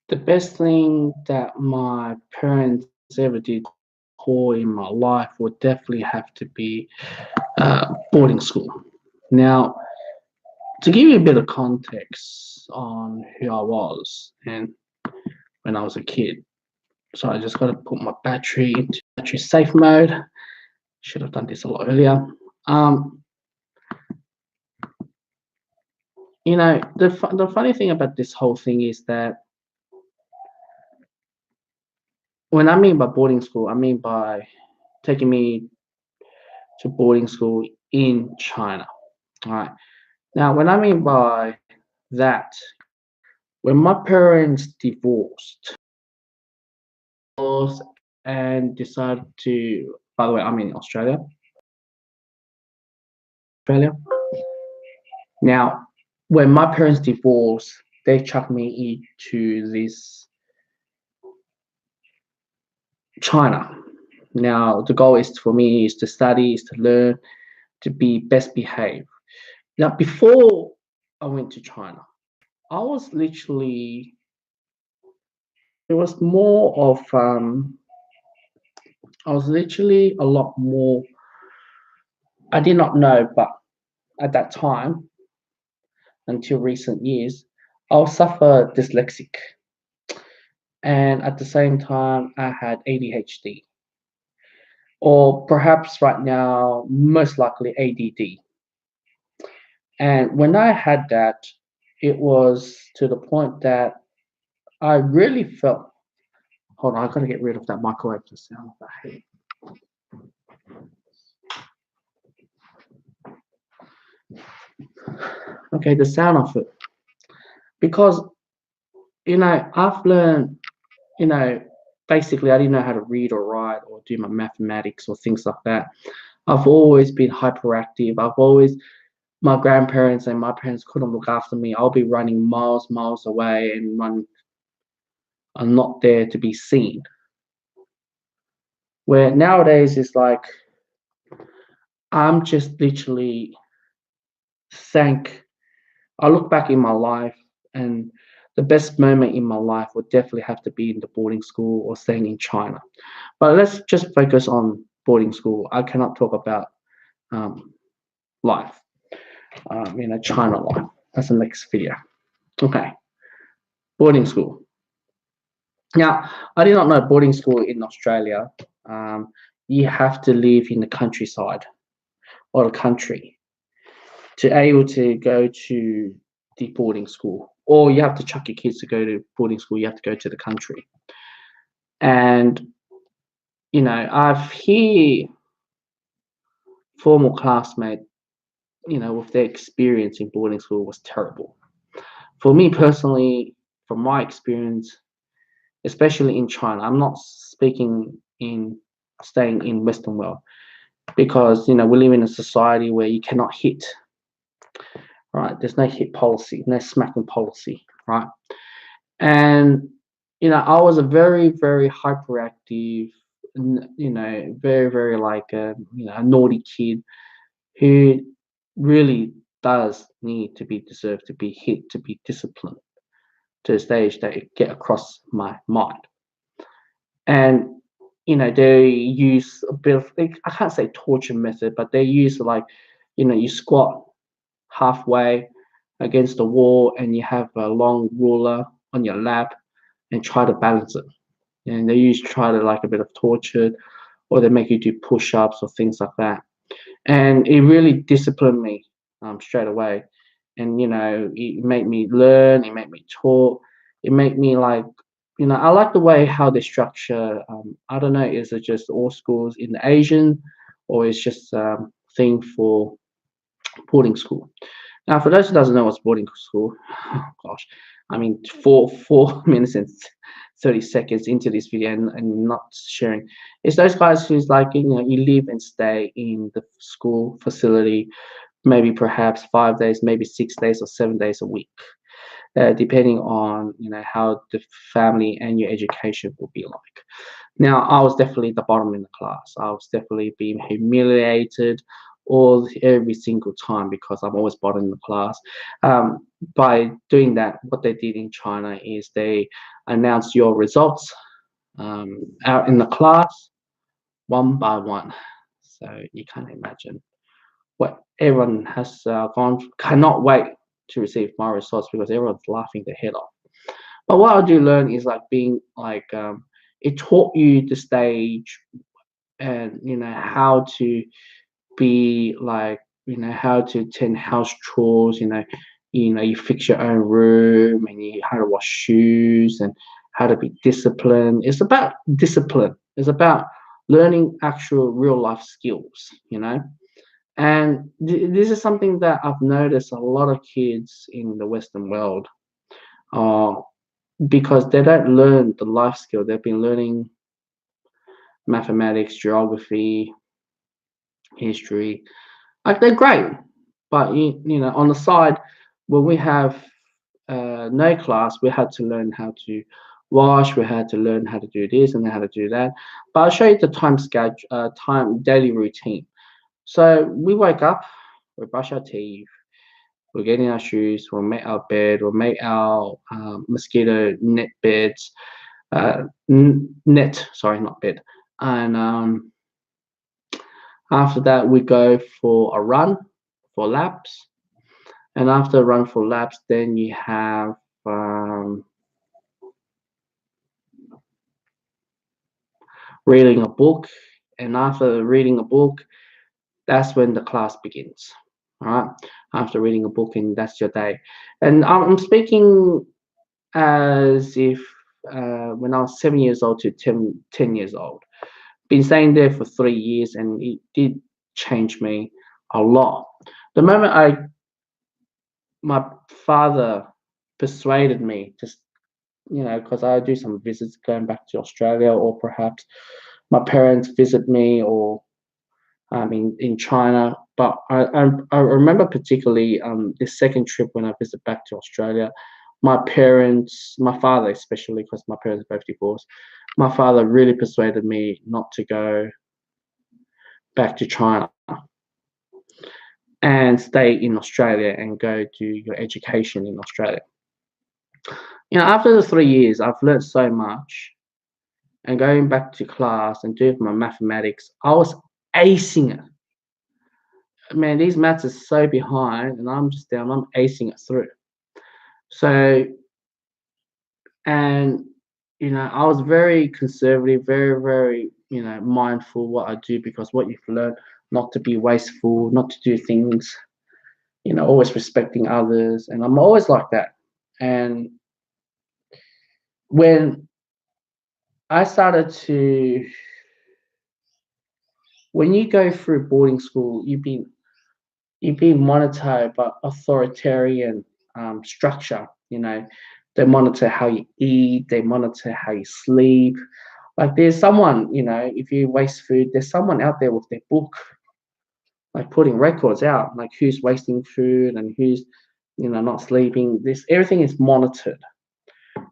The best thing that my parents ever did core in my life would definitely have to be boarding school. Now, to give you a bit of context on who I was and when I was a kid, so I just got to put my battery into battery safe mode. Should have done this a lot earlier. Um, the funny thing about this whole thing is that when I mean by boarding school, I mean by taking me to boarding school in China. All right. Now, when I mean by that, when my parents divorced and decided to, by the way, I'm in Australia. Now, when my parents divorced, they chucked me into this China. Now, the goal is for me is to study, is to learn, to be best behaved. Now, before I went to China, I was literally, it was more of, I was literally a lot more, I did not know, but at that time, until recent years, I was suffer dyslexic. And at the same time, I had ADHD, or perhaps right now, most likely ADD. And when I had that, it was to the point that I really felt. Hold on, I gotta get rid of that microwave to sound of I hate. Okay, the sound of it. Because, I've learned, you know, basically I didn't know how to read or write or do my mathematics or things like that. I've always been hyperactive. My grandparents and my parents couldn't look after me. I'll be running miles away and I'm not there to be seen. Where nowadays it's like I'm just literally thank I look back in my life and the best moment in my life would definitely have to be in the boarding school or staying in China. But let's just focus on boarding school. I cannot talk about um, life, China life. That's the next video. Okay, boarding school. Now, I did not know boarding school in Australia. Um, you have to live in the countryside or the country to able to go to the boarding school, or you have to chuck your kids to go to boarding school. You have to go to the country, and I've hear former classmate, with their experience in boarding school was terrible. For me personally, from my experience, especially in China, I'm not speaking in staying in Western world because we live in a society where you cannot hit, right? There's no hit policy, no smacking policy, right? And I was a very very hyperactive, very very like a naughty kid who really does need to be deserved to be hit to be disciplined to a stage that it get across my mind. And they use a bit of like, I can't say torture method, but they use like you squat halfway against the wall and you have a long ruler on your lap and try to balance it. And they use try to like a bit of torture, or they make you do push-ups or things like that. And it really disciplined me straight away. And it made me learn, it made me talk, it made me like I like the way how they structure. I don't know, is it just all schools in the Asian, or it's just thing for boarding school? Now, for those who doesn't know what's boarding school, oh gosh, I mean, 4 minutes and 30 seconds into this video and not sharing, it's those guys who's like you live and stay in the school facility, maybe perhaps 5 days, maybe 6 days or 7 days a week, depending on how the family and your education will be like. Now, I was definitely the bottom in the class. I was definitely being humiliated every single time because I'm always bottom in the class. By doing that, what they did in China is they announce your results out in the class one by one. So you can't imagine what everyone has cannot wait to receive my results because everyone's laughing their head off. But what I do learn is like being like it taught you the stage and how to be like how to attend house chores. You fix your own room and you how to wash shoes and how to be disciplined. It's about discipline. It's about learning actual real life skills. And this is something that I've noticed a lot of kids in the Western world, uh, because they don't learn the life skill. They've been learning mathematics, geography, history. Like they're great, but on the side, when we have no class, we had to learn how to wash. We had to learn how to do this and how to do that. But I'll show you the time schedule, time daily routine. So we wake up, we brush our teeth, we're getting our shoes, we'll make our bed, we'll make our mosquito net beds, net, sorry, not bed. And after that, we go for a run for laps. And after a run for laps, then you have reading a book. And after reading a book, that's when the class begins. All right. After reading a book, and that's your day. And I'm speaking as if when I was 7 years old to 10 years old. Been staying there for 3 years, and it did change me a lot. The moment my father persuaded me, just because I do some visits going back to Australia, or perhaps my parents visit me, or in China. But I remember particularly this second trip when I visited back to Australia. My parents, my father especially, because my parents are both divorced, my father really persuaded me not to go back to China and stay in Australia and go do your education in Australia. After the 3 years, I've learned so much. And going back to class and doing my mathematics, I was acing it. Man, these maths are so behind, and I'm just down. I'm acing it through. So, and I was very conservative, very, very, mindful what I do, because what you've learned not to be wasteful, not to do things, always respecting others, and I'm always like that. And when I started to, when you go through boarding school, you've been monitored by authoritarian structure. They monitor how you eat, they monitor how you sleep. Like there's someone, if you waste food, there's someone out there with their book, like putting records out, like who's wasting food and who's, not sleeping. This everything is monitored,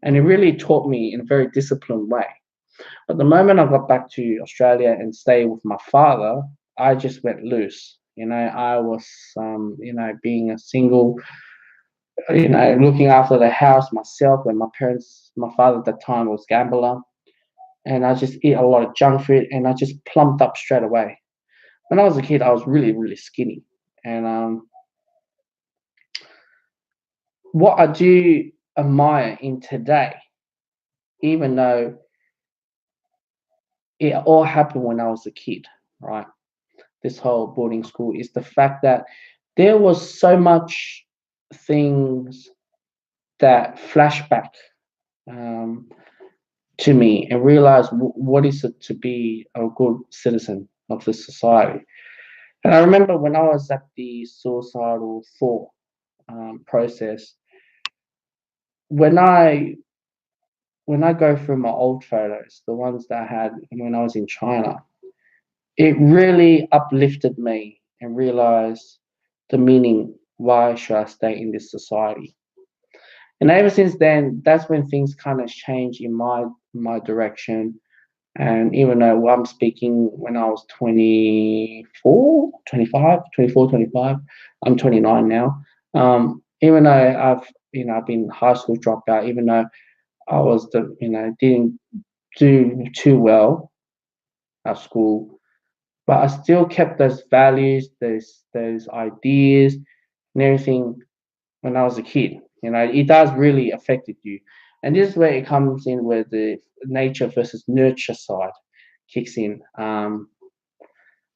and it really taught me in a very disciplined way. But the moment I got back to Australia and stayed with my father, I just went loose. I was, being a single, looking after the house myself. When my father at the time was gambler, and I just eat a lot of junk food, and I just plumped up straight away. When I was a kid, I was really, really skinny, and what I do admire in today, even though it all happened when I was a kid, right? This whole boarding school is the fact that there was so much things that flashback um, to me and realize what is it to be a good citizen of this society. And I remember when I was at the suicidal thought process, when I when I go through my old photos, the ones that I had when I was in China, it really uplifted me and realized the meaning. Why should I stay in this society? And ever since then, that's when things kind of change in my direction. And even though I'm speaking when I was 24, 25, 24, 25, I'm 29 now. Even though I've been high school dropout, even though I was didn't do too well at school, but I still kept those values, those ideas, and everything when I was a kid. It does really affected you, and this is where it comes in, where the nature versus nurture side kicks in.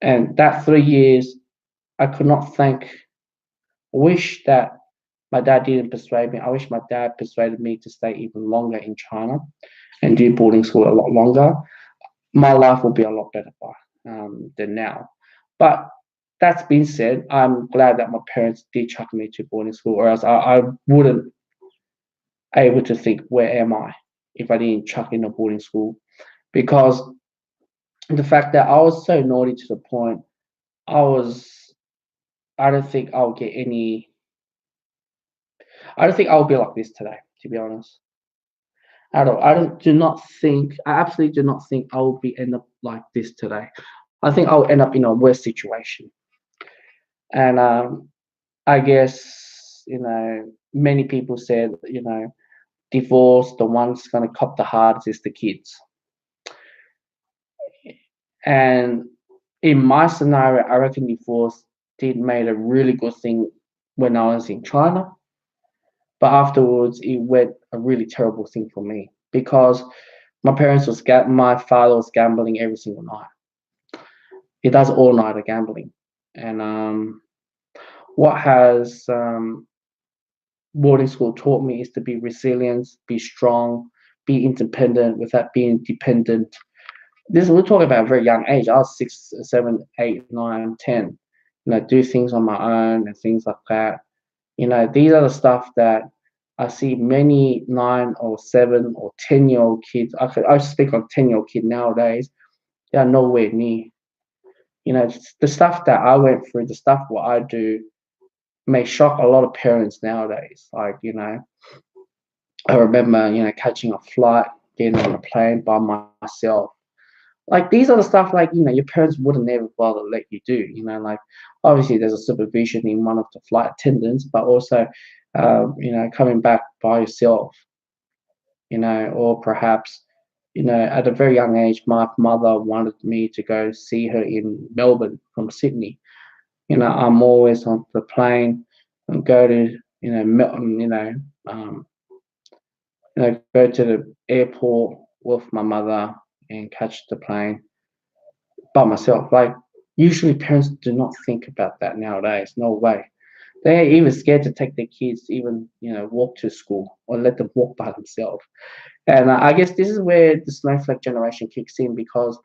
And that 3 years, I could not thank. Wish that my dad didn't persuade me. I wish my dad persuaded me to stay even longer in China and do boarding school a lot longer. My life will be a lot better than now. But that's been said, I'm glad that my parents did chuck me to boarding school, or else I wouldn't able to think, where am I, if I didn't chuck in a boarding school. Because the fact that I was so naughty to the point, I was I don't think I'll get any I don't think I'll be like this today, to be honest. At all. I absolutely do not think I will be end up like this today. I think I'll end up in a worse situation. And I guess, many people said, divorce, the one's gonna cop the hardest is the kids. And in my scenario, I reckon divorce did made a really good thing when I was in China, but afterwards it went a really terrible thing for me because my father was gambling every single night. He does all nighter gambling, and what has boarding school taught me is to be resilient, be strong, be independent without being dependent. This we're talking about a very young age. I was 6, 7, 8, 9, 10. Do things on my own and things like that. These are the stuff that I see many 9 or 7 or 10-year-old kids. I speak on 10-year-old kid nowadays. They are nowhere near. The stuff that I went through, the stuff what I do, may shock a lot of parents nowadays. Like, I remember, catching a flight, getting on a plane by myself. Like, these are the stuff, like, your parents wouldn't never bother let you do. Like, obviously there's a supervision in one of the flight attendants, but also, coming back by yourself, or perhaps, at a very young age, my mother wanted me to go see her in Melbourne from Sydney. I'm always on the plane and go to, um, go to the airport with my mother and catch the plane by myself. Like, usually parents do not think about that nowadays. No way. They're even scared to take their kids to even, walk to school or let them walk by themselves. And I guess this is where the snowflake generation kicks in, because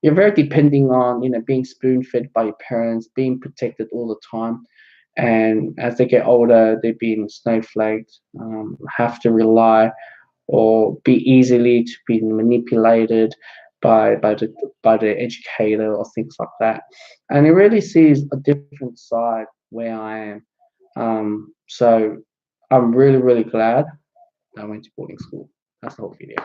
you're very depending on, being spoon fed by your parents, being protected all the time. And as they get older, they're being snowflaked, have to rely or be easily to be manipulated by the educator or things like that. And it really sees a different side where I am. So I'm really, really glad I went to boarding school. That's the whole video.